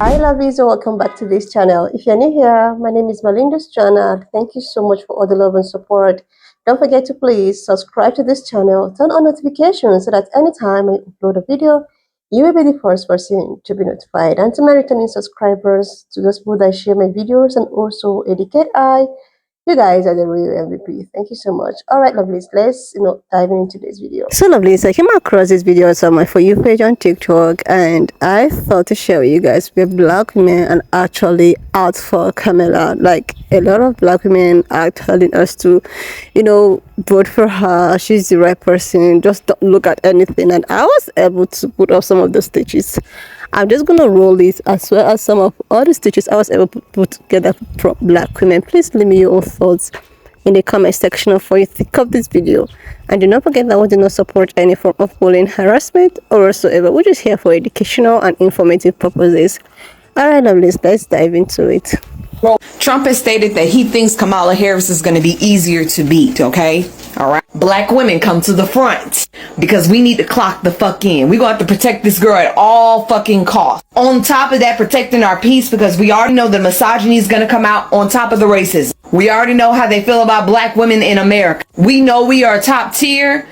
Hi lovies, and welcome back to this channel. If you're new here, my name is Malinda's channel. Thank you so much for all the love and support. Don't forget to please subscribe to this channel, turn on notifications so that anytime I upload a video, you will be the first person to be notified. And to my returning subscribers, to those people that share my videos and also educate you guys are the real MVP. Thank you so much. All right, lovelies, let's dive into this video. So, lovelies, I came across this video on my For You page on TikTok, and I thought to share with you guys where black women are actually out for Kamala. Like a lot of black women are telling us to, vote for her. She's the right person. Just don't look at anything. And I was able to put up some of the stitches. I'm just gonna roll this as well as some of all the stitches I was able to put together from black women. Please leave me your own thoughts in the comment section of what you think of this video, and do not forget that we do not support any form of bullying, harassment, or whatsoever. We're just here for educational and informative purposes. Alright, lovelies, let's dive into it. Well, Trump has stated that he thinks Kamala Harris is going to be easier to beat, okay? All right. Black women come to the front because we need to clock the fuck in. We're going to have to protect this girl at all fucking costs. On top of that, protecting our peace, because we already know the misogyny is going to come out on top of the racism. We already know how they feel about black women in America. We know we are top tier,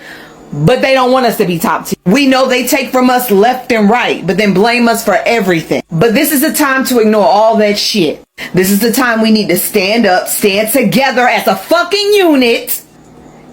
but they don't want us to be top tier. We know they take from us left and right, but then blame us for everything. But this is the time to ignore all that shit. This is the time we need to stand up, stand together as a fucking unit,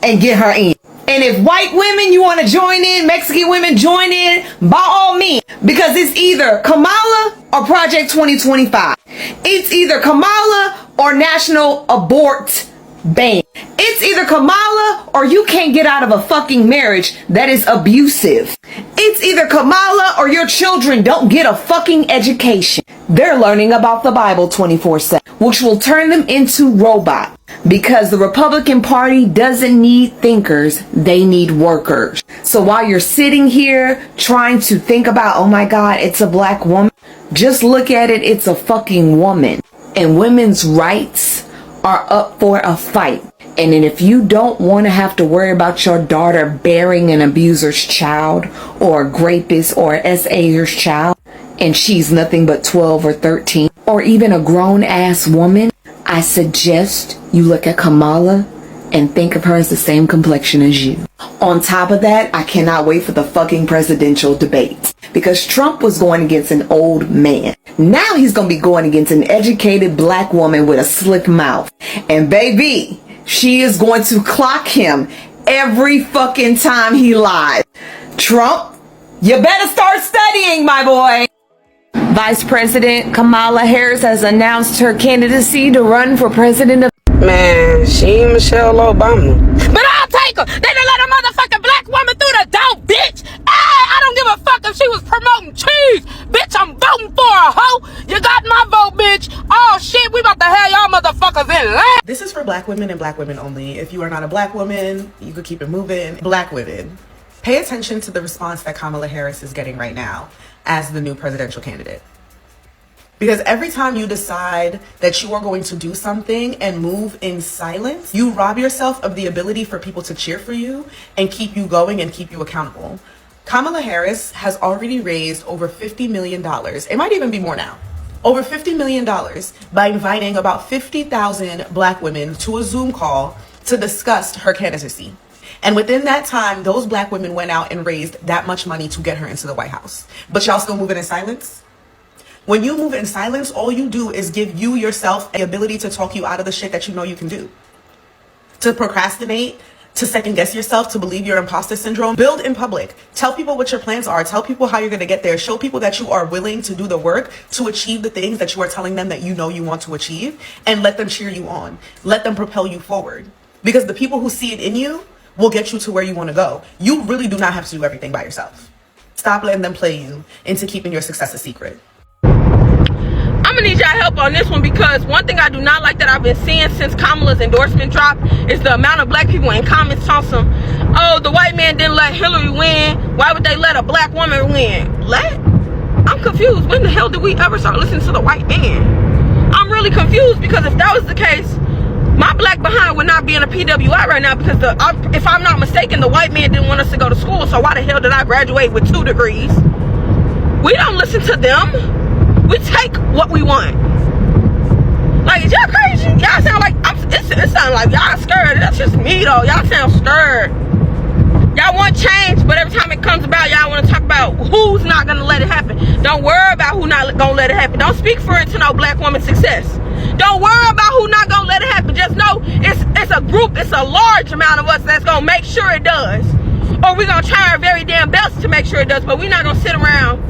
and get her in. And if white women, you want to join in, Mexican women, join in, by all means. Because it's either Kamala or Project 2025. It's either Kamala or National Abort Ban. It's either Kamala or you can't get out of a fucking marriage that is abusive. It's either Kamala or your children don't get a fucking education. They're learning about the Bible 24/7, which will turn them into robots. Because the Republican Party doesn't need thinkers, they need workers. So while you're sitting here trying to think about, oh my God, it's a black woman, just look at it, it's a fucking woman. And women's rights are up for a fight. And then if you don't want to have to worry about your daughter bearing an abuser's child or a rapist or an SAer's child, and she's nothing but 12 or 13, or even a grown-ass woman, I suggest you look at Kamala and think of her as the same complexion as you. On top of that, I cannot wait for the fucking presidential debate. Because Trump was going against an old man. Now he's going to be going against an educated black woman with a slick mouth. And baby, she is going to clock him every fucking time he lies. Trump, you better start studying, my boy. Vice President Kamala Harris has announced her candidacy to run for president of... Man, she ain't Michelle Obama. But I'll take her. They done let a motherfucking black woman through the door, bitch. Hey, I don't give a fuck if she was promoting cheese. Bitch, I'm voting for her, hoe. You got my vote, bitch. Oh, shit, we about to have y'all motherfuckers in line. This is for black women and black women only. If you are not a black woman, you could keep it moving. Black women, pay attention to the response that Kamala Harris is getting right now as the new presidential candidate. Because every time you decide that you are going to do something and move in silence, you rob yourself of the ability for people to cheer for you and keep you going and keep you accountable. Kamala Harris has already raised over $50 million. It might even be more now. Over $50 million by inviting about 50,000 black women to a Zoom call to discuss her candidacy. And within that time, those black women went out and raised that much money to get her into the White House. But y'all still moving in silence? When you move in silence, all you do is give you yourself the ability to talk you out of the shit that you know you can do. To procrastinate, to second guess yourself, to believe your imposter syndrome. Build in public. Tell people what your plans are. Tell people how you're going to get there. Show people that you are willing to do the work to achieve the things that you are telling them that you know you want to achieve, and let them cheer you on. Let them propel you forward. Because the people who see it in you will get you to where you want to go. You really do not have to do everything by yourself. Stop letting them play you into keeping your success a secret. I'm gonna need y'all help on this one, because one thing I do not like that I've been seeing since Kamala's endorsement dropped is the amount of black people in comments talking, oh, the white man didn't let Hillary win, why would they let a black woman win? I'm confused. When the hell did we ever start listening to the white man? I'm really confused, because if that was the case, my black behind would not be in a PWI right now, because if I'm not mistaken, the white man didn't want us to go to school, so why the hell did I graduate with 2 degrees? We don't listen to them. We take what we want. Like, is y'all crazy? Y'all sound like, it sound like y'all scared. That's just me though. Y'all sound scared. Y'all want change, but every time it comes about, y'all want to talk about who's not going to let it happen. Don't worry about who's not going to let it happen. Don't speak for it to no black woman's success. Don't worry about who's not going to let it happen. Just know it's a group, it's a large amount of us that's going to make sure it does. Or we're going to try our very damn best to make sure it does, but we're not going to sit around,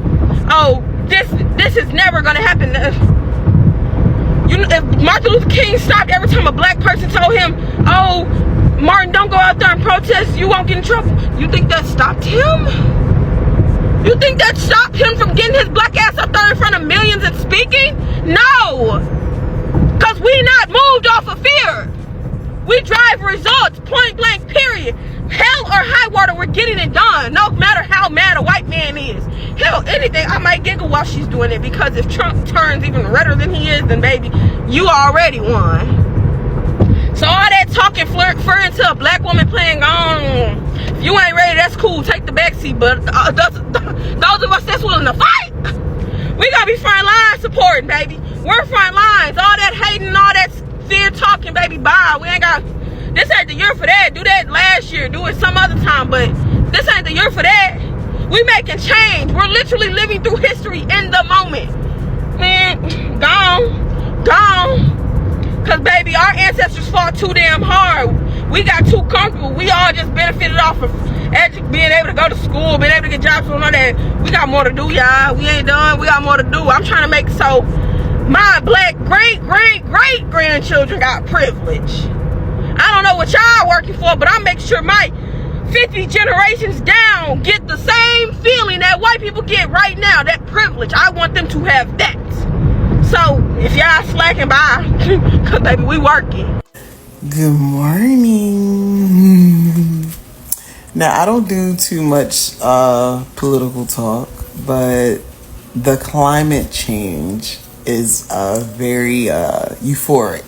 oh, this is never going to happen. If Martin Luther King stopped every time a black person told him, oh, Martin, don't go out there and protest, you won't get in trouble. You think that stopped him? You think that stopped him from getting his black ass up there in front of millions and speaking? No! Because we not moved off of fear. We drive results, point blank, period. Hell or high water, we're getting it done. No matter how mad a white man is. Hell, anything, I might giggle while she's doing it, because if Trump turns even redder than he is, then baby, you already won. So all that talking, referring to a black woman playing on, if you ain't ready, that's cool, take the backseat. But those of us that's willing to fight, we gotta be front line supporting, baby. We're front lines. All that hating, all that fear talking, baby, bye. We ain't got, this ain't the year for that. Do that last year, do it some other time, but this ain't the year for that. We making change. We're literally living through history in the moment. Man, gone. Because, baby, our ancestors fought too damn hard. We got too comfortable. We all just benefited off of being able to go to school, being able to get jobs, and all that. We got more to do, y'all. We ain't done. We got more to do. I'm trying to make so my black great-great-great-grandchildren got privilege. I don't know what y'all working for, but I'm making sure my 50 generations down get the same feeling that white people get right now, that privilege. I want them to have that. So, if y'all slacking by, because baby, we working. Good morning. Now, I don't do too much political talk, but the climate change is very euphoric.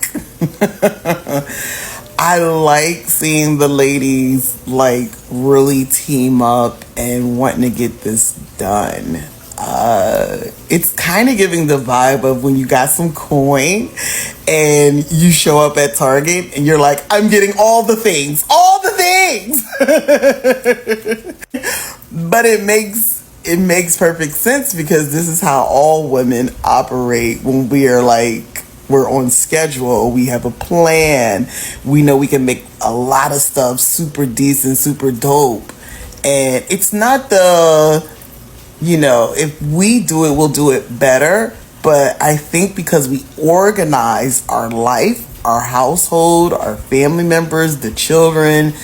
I like seeing the ladies like really team up and wanting to get this done. It's kind of giving the vibe of when you got some coin and you show up at Target and you're like, I'm getting all the things. But it makes perfect sense, because this is how all women operate when we're on schedule. We have a plan. We know we can make a lot of stuff super decent, super dope. And it's not if we do it, we'll do it better. But I think because we organize our life, our household, our family members, the children,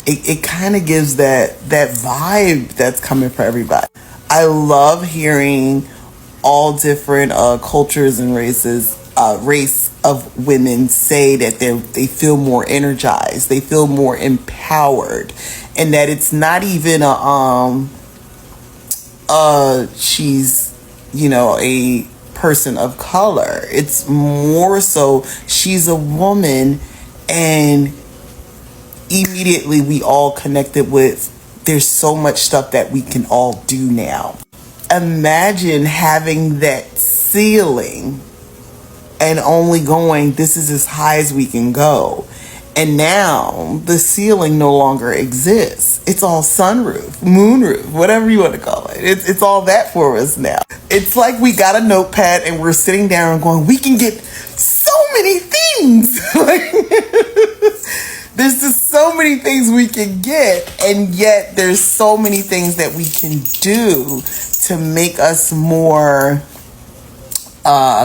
it kind of gives that vibe that's coming for everybody. I love hearing all different cultures and race of women say that they feel more energized, they feel more empowered, and that it's not even she's a person of color. It's more so she's a woman, and immediately we all connected with, there's so much stuff that we can all do now. Imagine having that ceiling and only going, this is as high as we can go. And now the ceiling no longer exists. It's all sunroof, moonroof, whatever you want to call it. It's all that for us now. It's like we got a notepad and we're sitting down and going, we can get so many things. There's just so many things we can get, and yet there's so many things that we can do to make us more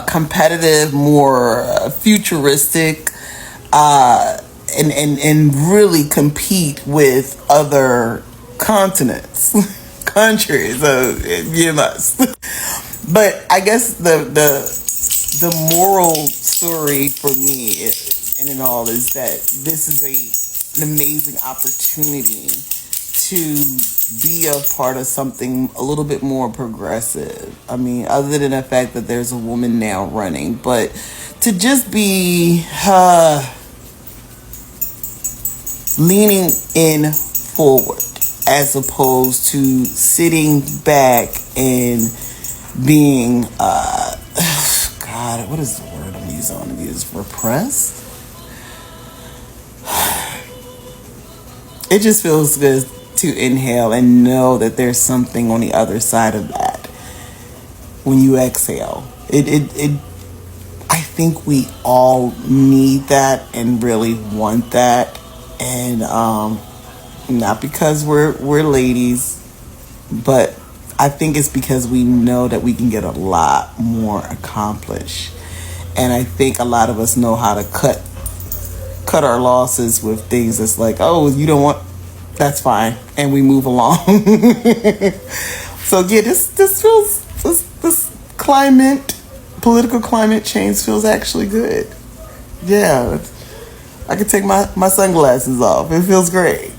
competitive, more futuristic, and really compete with other continents, countries. You must. But I guess the moral story for me, and in all, is that this is an amazing opportunity to be a part of something a little bit more progressive. I mean, other than the fact that there's a woman now running, but to just be leaning in forward as opposed to sitting back and being, God, what is the word I'm using? I want to use repressed. It just feels good to inhale and know that there's something on the other side of that. When you exhale, I think we all need that and really want that, and not because we're ladies, but I think it's because we know that we can get a lot more accomplished, and I think a lot of us know how to cut our losses with things that's like, oh, you don't want, that's fine, and we move along. So yeah, this feels this climate, political climate change feels actually good. Yeah, I could take my sunglasses off. It feels great.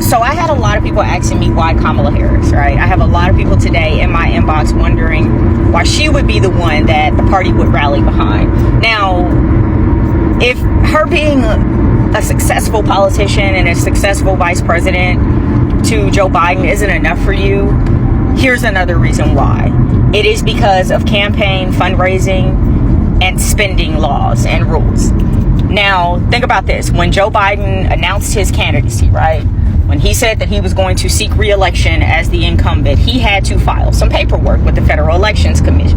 So I had a lot of people asking me why Kamala Harris, right? I have a lot of people today in my inbox wondering why she would be the one that the party would rally behind. Now, if her being a successful politician and a successful vice president to Joe Biden isn't enough for you, here's another reason why. It is because of campaign, fundraising, and spending laws and rules. Now, think about this. When Joe Biden announced his candidacy, right? When he said that he was going to seek re-election as the incumbent, he had to file some paperwork with the Federal Elections Committee.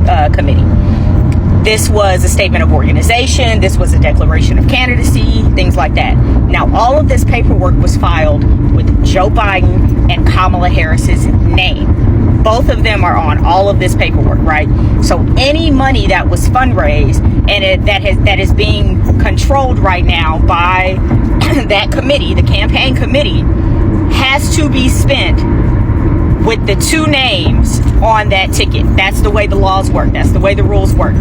This was a statement of organization. This was a declaration of candidacy, things like that. Now, all of this paperwork was filed with Joe Biden and Kamala Harris's name. Both of them are on all of this paperwork, right? So any money that was fundraised and that is being controlled right now by that committee, the campaign committee, has to be spent with the two names on that ticket. That's the way the laws work. That's the way the rules work.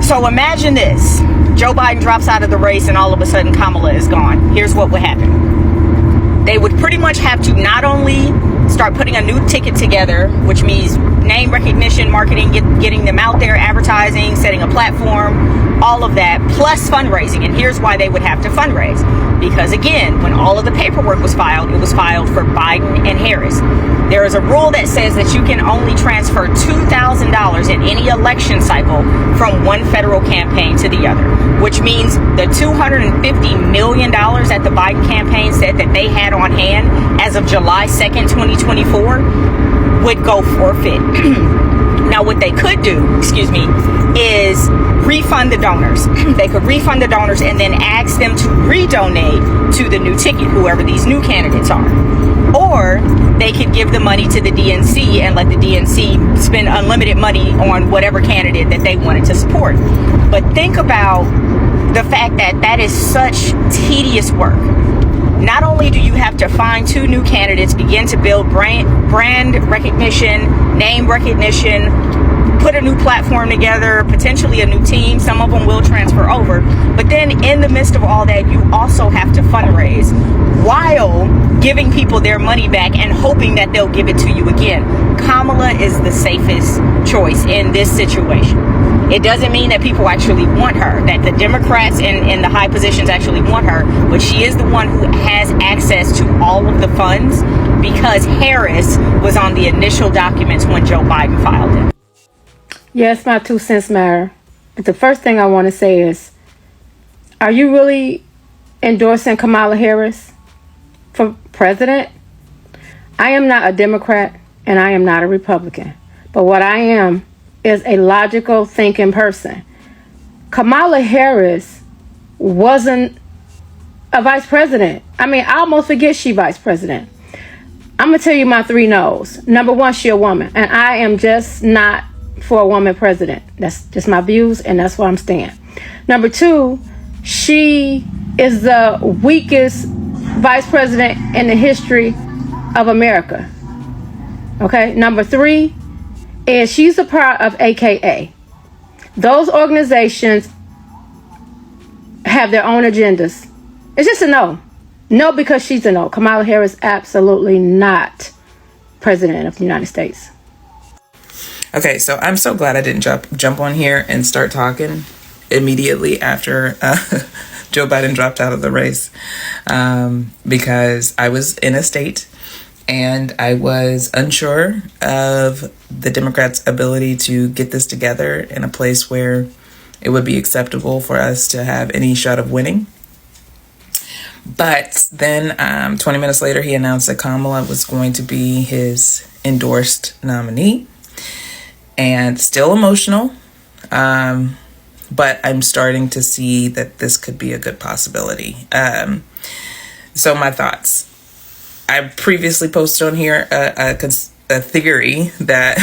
So imagine this. Joe Biden drops out of the race and all of a sudden Kamala is gone. Here's what would happen. They would pretty much have to not only start putting a new ticket together, which means name recognition, marketing, getting them out there, advertising, setting a platform, all of that, plus fundraising. And here's why they would have to fundraise. Because again, when all of the paperwork was filed, it was filed for Biden and Harris. There is a rule that says that you can only transfer $2,000 in any election cycle from one federal campaign to the other, which means the $250 million that the Biden campaign said that they had on hand as of July 2nd, 2024 would go forfeit. Now, what they could do, is refund the donors. They could refund the donors and then ask them to redonate to the new ticket, whoever these new candidates are. Or they could give the money to the DNC and let the DNC spend unlimited money on whatever candidate that they wanted to support. But think about the fact that that is such tedious work. Not only do you have to find two new candidates, begin to build brand recognition, name recognition, put a new platform together, potentially a new team. Some of them will transfer over. But then in the midst of all that, you also have to fundraise while giving people their money back and hoping that they'll give it to you again. Kamala is the safest choice in this situation. It doesn't mean that people actually want her, that the Democrats in the high positions actually want her, but she is the one who has access to all of the funds because Harris was on the initial documents when Joe Biden filed them. Yes, my 2 cents matter. But the first thing I want to say is, are you really endorsing Kamala Harris for president? I am not a Democrat and I am not a Republican. But what I am is a logical thinking person. Kamala Harris wasn't a vice president. I mean, I almost forget she vice president. I'm going to tell you my 3 no's. Number 1, she a woman. And I am just not for a woman president. That's just my views and that's where I'm staying. Number 2, she is the weakest vice president in the history of America. Okay. Number 3 is she's a part of AKA. Those organizations have their own agendas. It's just a no. No, because she's a no. Kamala Harris absolutely not president of the United States. Okay, so I'm so glad I didn't jump on here and start talking immediately after Joe Biden dropped out of the race, because I was in a state And I was unsure of the Democrats' ability to get this together in a place where it would be acceptable for us to have any shot of winning. But then 20 minutes later, he announced that Kamala was going to be his endorsed nominee. And still emotional. But I'm starting to see that this could be a good possibility. So my thoughts. I previously posted on here a theory that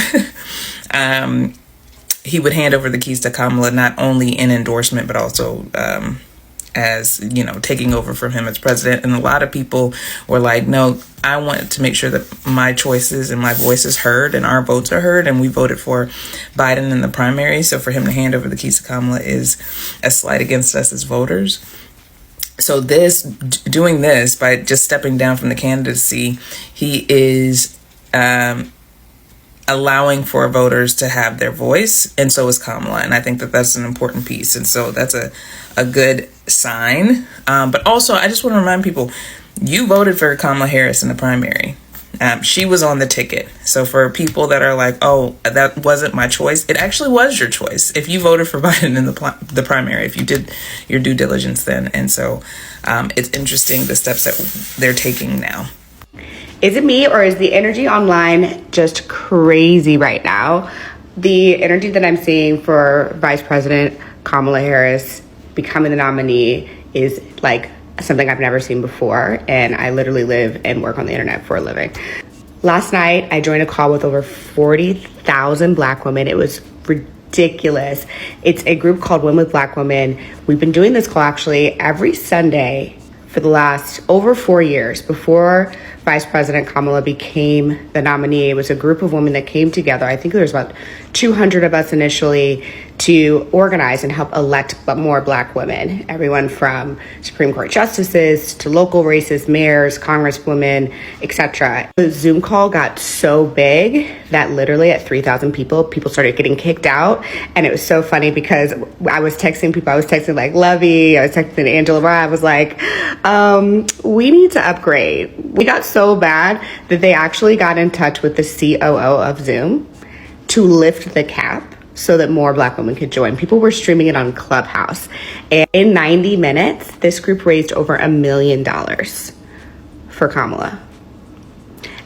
he would hand over the keys to Kamala, not only in endorsement, but also as, taking over from him as president. And a lot of people were like, no, I want to make sure that my choices and my voice is heard and our votes are heard. And we voted for Biden in the primary. So for him to hand over the keys to Kamala is a slight against us as voters. So doing this by just stepping down from the candidacy, he is allowing for voters to have their voice, and so is Kamala. And I think that that's an important piece. And so that's a good sign. But also, I just want to remind people, you voted for Kamala Harris in the primary. She was on the ticket. So for people that are like, oh, that wasn't my choice, it actually was your choice. If you voted for Biden in the primary, if you did your due diligence then. And so it's interesting the steps that they're taking now. Is it me, or is the energy online just crazy right now? The energy that I'm seeing for Vice President Kamala Harris becoming the nominee is like something I've never seen before, and I literally live and work on the internet for a living. Last night, I joined a call with over 40,000 Black women. It was ridiculous. It's a group called Women with Black Women. We've been doing this call actually every Sunday for the last over 4 years. Before Vice President Kamala became the nominee, it was a group of women that came together. I think there was about 200 of us initially to organize and help elect more Black women. Everyone from Supreme Court justices to local races, mayors, congresswomen, etc. The Zoom call got so big that literally at 3,000 people started getting kicked out. And it was so funny because I was texting people. I was texting like Lovey, I was texting Angela Rye. I was like, we need to upgrade. We got so bad that they actually got in touch with the COO of Zoom to lift the cap so that more Black women could join. People were streaming it on Clubhouse. And in 90 minutes, this group raised over $1 million for Kamala.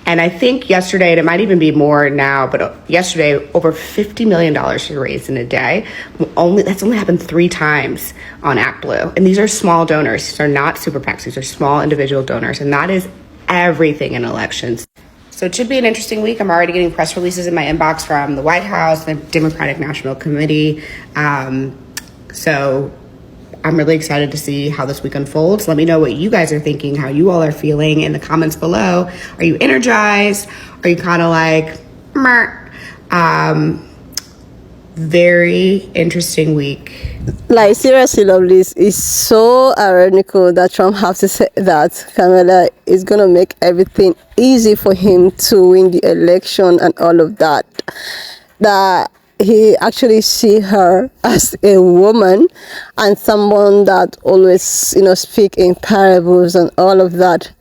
And I think yesterday, and it might even be more now, but yesterday, over $50 million was raised in a day. That's only happened 3 times on ActBlue. And these are small donors. These are not super PACs. These are small individual donors. And that is everything in elections. So it should be an interesting week. I'm already getting press releases in my inbox from the White House, the Democratic National Committee. So I'm really excited to see how this week unfolds. Let me know what you guys are thinking, how you all are feeling in the comments below. Are you energized? Are you kind of like, very interesting week. Like, seriously, Lovelace, it's so ironical that Trump has to say that Kamala is going to make everything easy for him to win the election and all of that. That he actually see her as a woman and someone that always, speak in parables and all of that.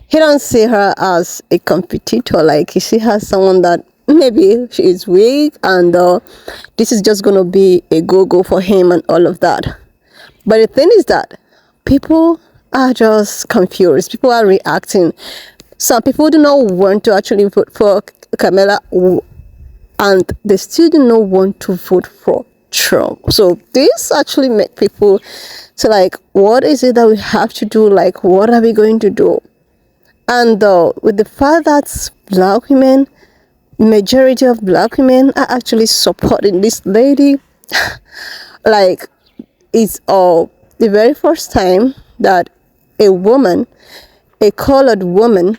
He don't see her as a competitor. Like, he see her as someone that maybe she is weak and this is just going to be a go-go for him and all of that. But the thing is that people are just confused. People are reacting. Some people do not want to actually vote for Kamala, and they still do not want to vote for Trump. So this actually make people say, like, what is it that we have to do? Like, what are we going to do? And with the fact that Black women, majority of Black women are actually supporting this lady, like, it's the very first time that a woman, a colored woman,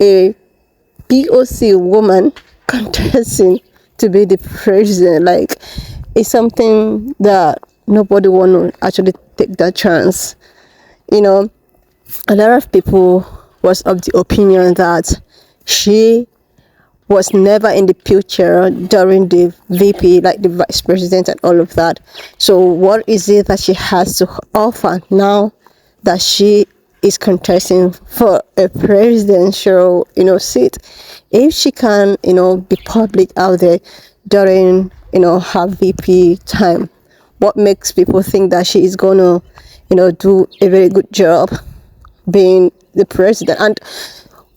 a POC woman contesting to be the president. Like, it's something that nobody want to actually take that chance. A lot of people was of the opinion that she was never in the picture during the VP, like the vice president and all of that. So what is it that she has to offer now that she is contesting for a presidential, seat, if she can, be public out there during, her VP time, what makes people think that she is gonna, do a very good job being the president? And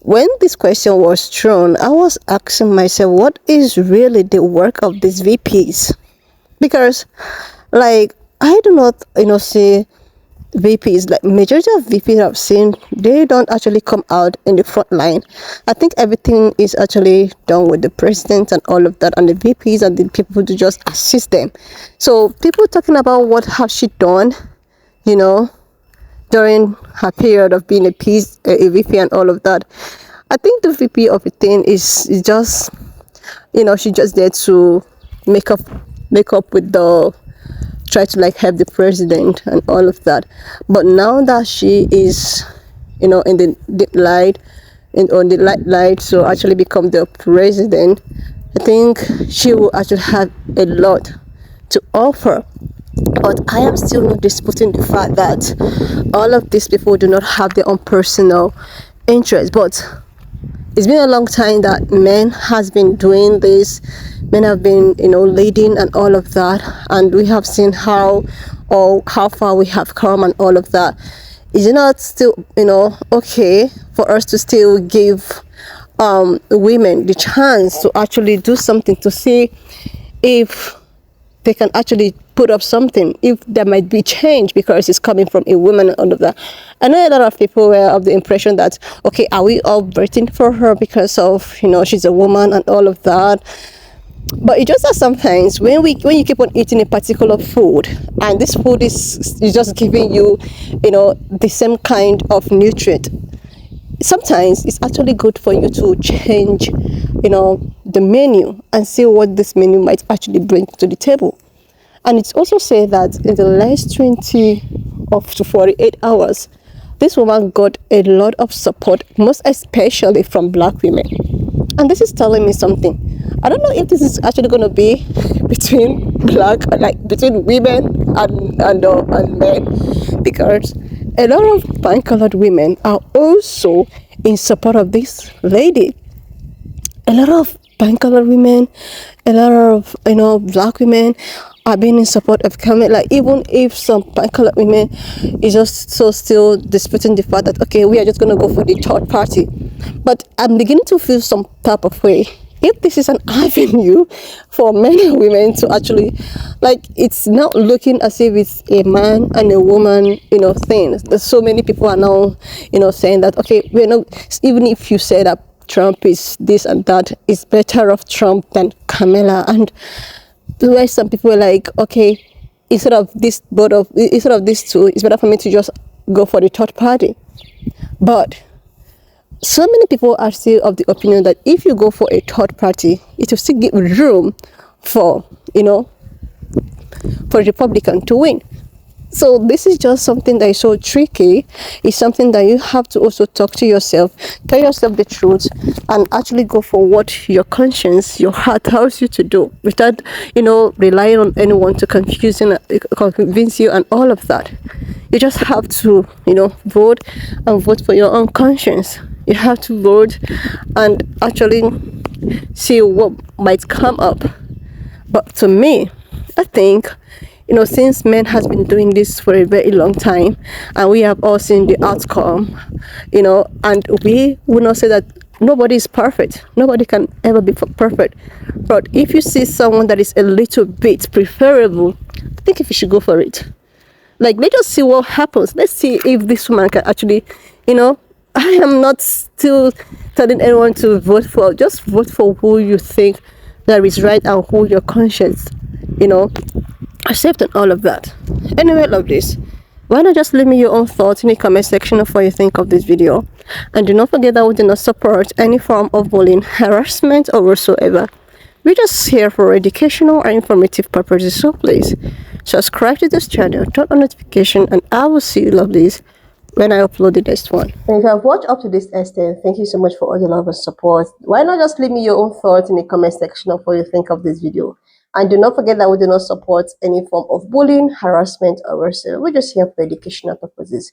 when this question was thrown, I was asking myself, what is really the work of these VPs? Because, like, I do not, see VPs, like majority of VPs I've seen, they don't actually come out in the front line. I think everything is actually done with the president and all of that, and the VPs and the people to just assist them. So people talking about what has she done, you know, during her period of being a VP and all of that. I think the VP of the thing is just, she's just there to make up with the, try to like help the president and all of that. But now that she is, in the light, and on the light, so actually become the president, I think she will actually have a lot to offer. But I am still not disputing the fact that all of these people do not have their own personal interest. But it's been a long time that men has been doing this. Men have been, leading and all of that, and we have seen how far we have come and all of that. Is it not still, okay for us to still give women the chance to actually do something, to see if they can actually put up something, if there might be change because it's coming from a woman and all of that. I know a lot of people were of the impression that, okay, are we all voting for her because of, she's a woman and all of that? But it just that sometimes when you keep on eating a particular food, and this food is just giving you, the same kind of nutrient, sometimes it's actually good for you to change, the menu and see what this menu might actually bring to the table. And it's also said that in the last 20 up to 48 hours, this woman got a lot of support, most especially from black women. And this is telling me something. I don't know if this is actually going to be between between women and men, because a lot of pan-colored women are also in support of this lady. A lot of pan-colored women, a lot of black women are being in support of Kamala. Even if some pan-colored women is just so still disputing the fact that, okay, we are just going to go for the third party. But I'm beginning to feel some type of way. If this is an avenue for men and women to actually, like, it's not looking as if it's a man and a woman, thing. There's so many people are now, saying that, okay, we're not, even if you say that Trump is this and that, it's better of Trump than Kamala. And where some people were like, okay, instead of these two, it's better for me to just go for the third party. But so many people are still of the opinion that if you go for a third party, it will still give room for, for Republican to win. So this is just something that is so tricky. It's something that you have to also talk to yourself, tell yourself the truth, and actually go for what your conscience, your heart tells you to do, without, relying on anyone to convince you and all of that. You just have to, vote and vote for your own conscience. You have to vote and actually see what might come up. But to me, I think, since men has been doing this for a very long time, and we have all seen the outcome, and we will not say that nobody is perfect. Nobody can ever be perfect. But if you see someone that is a little bit preferable, I think if you should go for it. Like, let's just see what happens. Let's see if this woman can actually, I am not still telling anyone to vote for. Just vote for who you think that is right and who your conscience, accept and all of that. Anyway, love this. Why not just leave me your own thoughts in the comment section of what you think of this video. And do not forget that we do not support any form of bullying, harassment, or whatsoever. We're just here for educational and informative purposes, so please subscribe to this channel, turn on notification, and I will see you, lovelies, when I upload the next one. And if you have watched up to this extent, thank you so much for all the love and support. Why not just leave me your own thoughts in the comment section of what you think of this video. And do not forget that we do not support any form of bullying, harassment, or whatsoever. We're just here for educational purposes.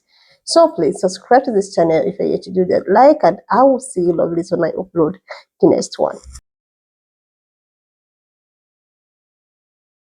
So please subscribe to this channel if you're yet to do that. Like, and I will see you lovely when I upload the next one.